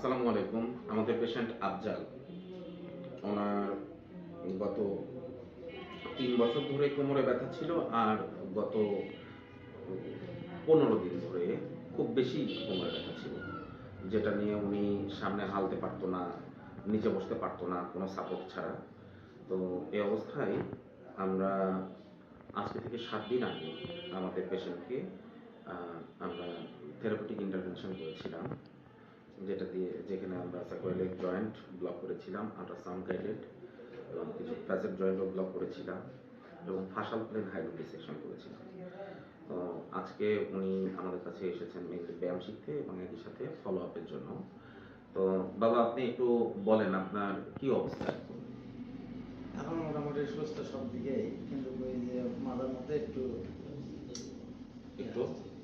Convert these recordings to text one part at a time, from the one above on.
আসসালামু আলাইকুম। আমাদের পেশেন্ট আফজাল, ওনার গত ৩ বছর ধরে কোমরে ব্যথা ছিল, আর গত ১৫ দিন ধরে খুব বেশি কোমরে ব্যথা ছিল, যেটা নিয়ে উনি সামনে হালতে পারতো না, নিচে বসতে পারতো না কোনো সাপোর্ট ছাড়া। তো এই অবস্থায় আমরা আজকে থেকে ৭ দিন আগে আমাদের পেশেন্টকে আমরা থেরাপিউটিক ইন্টারভেনশন করেছিলাম, যেখানে আমরা স্যাক্রোইলিয়াক জয়েন্ট ব্লক করেছিলাম, আল্ট্রাসাউন্ড গাইডেড, এবং কিছু ফ্যাসেট জয়েন্টও ব্লক করেছিলাম, এবং ফাশাল প্লেন হাইড্রোডিসেকশন করেছিলাম। তো আজকে উনি আমাদের কাছে এসেছেন মেনলি ব্যায়াম শিখতে এবং একই সাথে ফলো আপের জন্য। তো বাবা, আপনি একটু বলেন আপনার কি অবস্থা এখন? এখন মোটামুটি সুস্থ সব দিকেই, কিন্তু ওই যে মাথার মধ্যে একটু একটু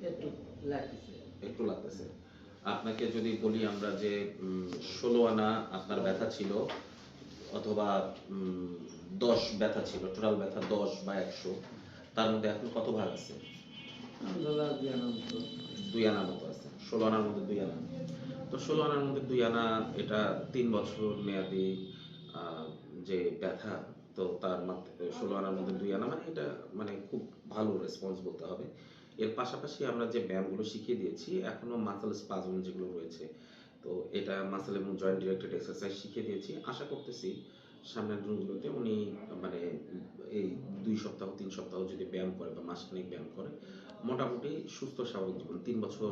একটু লাগতেছে। একটু লাগতেছে। আপনাকে যদি বলি আমরা যে ১৬ আনা আপনার ব্যথা ছিল, অথবা ১০ ব্যথা ছিল, টোটাল ব্যথা ১০ বা ১০০, তার মধ্যে এখন কত ভাগ আছে? দাদা দিয়ে আনার মতো ২ আনার মতো আছে। ১৬ আনার মধ্যে ২ আনা। তো ১৬ আনার মধ্যে ২ আনা, এটা ৩ বছর মেয়াদি যে ব্যথা। তো তার মাত্র ১৬ আনার মধ্যে ২ আনা, মানে এটা মানে খুব ভালো রেসপন্স বলতে হবে। এর পাশাপাশি আমরা যে ব্যায়ামগুলো শিখিয়ে দিয়েছি, এখনো মাসল স্পাজম যেগুলো রয়েছে, তো এটা মাসল এবং জয়েন্ট ডিরেক্টেড এক্সারসাইজ শিখিয়ে দিয়েছি। আশা করতেছি সামনের দিনগুলোতে উনি মানে এই ২ সপ্তাহ ৩ সপ্তাহ যদি ব্যায়াম করে বা মাসখানেক ব্যায়াম করে, মোটামুটি সুস্থ স্বাভাবিক জীবন ৩ বছর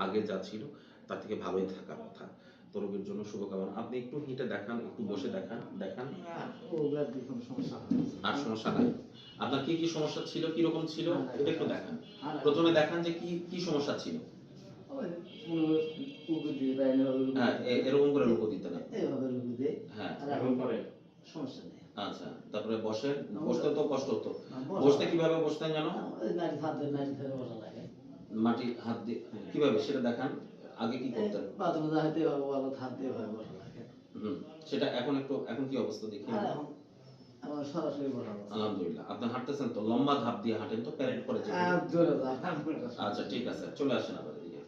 আগে যা ছিল তার থেকে ভালোই থাকার কথা। তো রোগীর জন্য শুভকামনা। আপনি একটু হেঁটে দেখান, একটু বসে দেখান। ওগুলার দিয়ে কোনো সমস্যা হয় না। আর সমস্যা নাই? আপনার কি সমস্যা ছিল, কিরকম ছিল এটা একটু দেখান। প্রথমে দেখান যে কি সমস্যা ছিল। ওই কোনো উঁকু দিয়ে দেয় না, হ্যাঁ, এরকম করে লুকো দিতে না। এইভাবে উঁকু দেয়। হ্যাঁ, আর এখন পরে সমস্যা নেই। আচ্ছা, তারপরে বসেন। বসতে তো কষ্ট হতো। বসা বসতে কিভাবে বসতেন জানো? ওই নাড়ি ধরে বসা লাগে। মাটি হাত দিয়ে কিভাবে সেটা দেখান। আগে কি করতেন? বাথরুমে যাইতে ভালো হাত দিয়ে ভাবে বসা লাগে। সেটা এখন কি অবস্থা দেখি। আর এখন আমার সরাসরি বসা আছে। আলহামদুলিল্লাহ। আপনি হাঁটতেছেন তো, লম্বা ধাপ দিয়ে হাঁটেন তো, প্যারেড করে যে। জোরে যা। আচ্ছা, ঠিক আছে, চলে আসেন আবার এদিকে।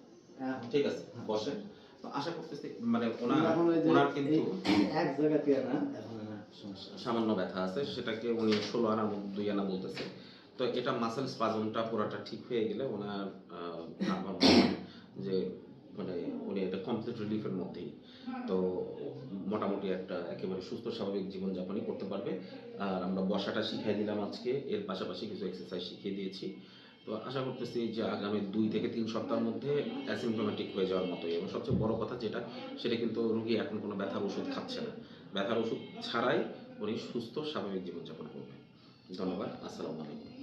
ঠিক আছে, বসেন। তো আশা করতেছি মানে ওনার কিন্তু এক জায়গাতে না, এখন সমস্যা সামান্য ব্যথা আছে, সেটাকে উনি ১৬ আনা ২ আনা বলতেছে। তো এটা মাসেল স্পাজমটা পুরোটা ঠিক হয়ে গেলে ওনার আমার মনে হয় যে মানে উনি একটা কমপ্লিট রিলিফের মধ্যেই। তো মোটামুটি একটা একেবারে সুস্থ স্বাভাবিক জীবনযাপনই করতে পারবে। আর আমরা বসাটা শিখিয়ে দিলাম আজকে, এর পাশাপাশি কিছু এক্সারসাইজ শিখিয়ে দিয়েছি। তো আশা করতেছি যে আগামী ২ থেকে ৩ সপ্তাহের মধ্যে অ্যাসিম্পটোমেটিক হয়ে যাওয়ার মতোই। এবং সবচেয়ে বড় কথা যেটা, সেটা কিন্তু রোগী এখন কোনো ব্যথার ওষুধ খাচ্ছে না। ব্যথার ওষুধ ছাড়াই উনি সুস্থ স্বাভাবিক জীবনযাপন করবে। ধন্যবাদ। আসসালামু আলাইকুম।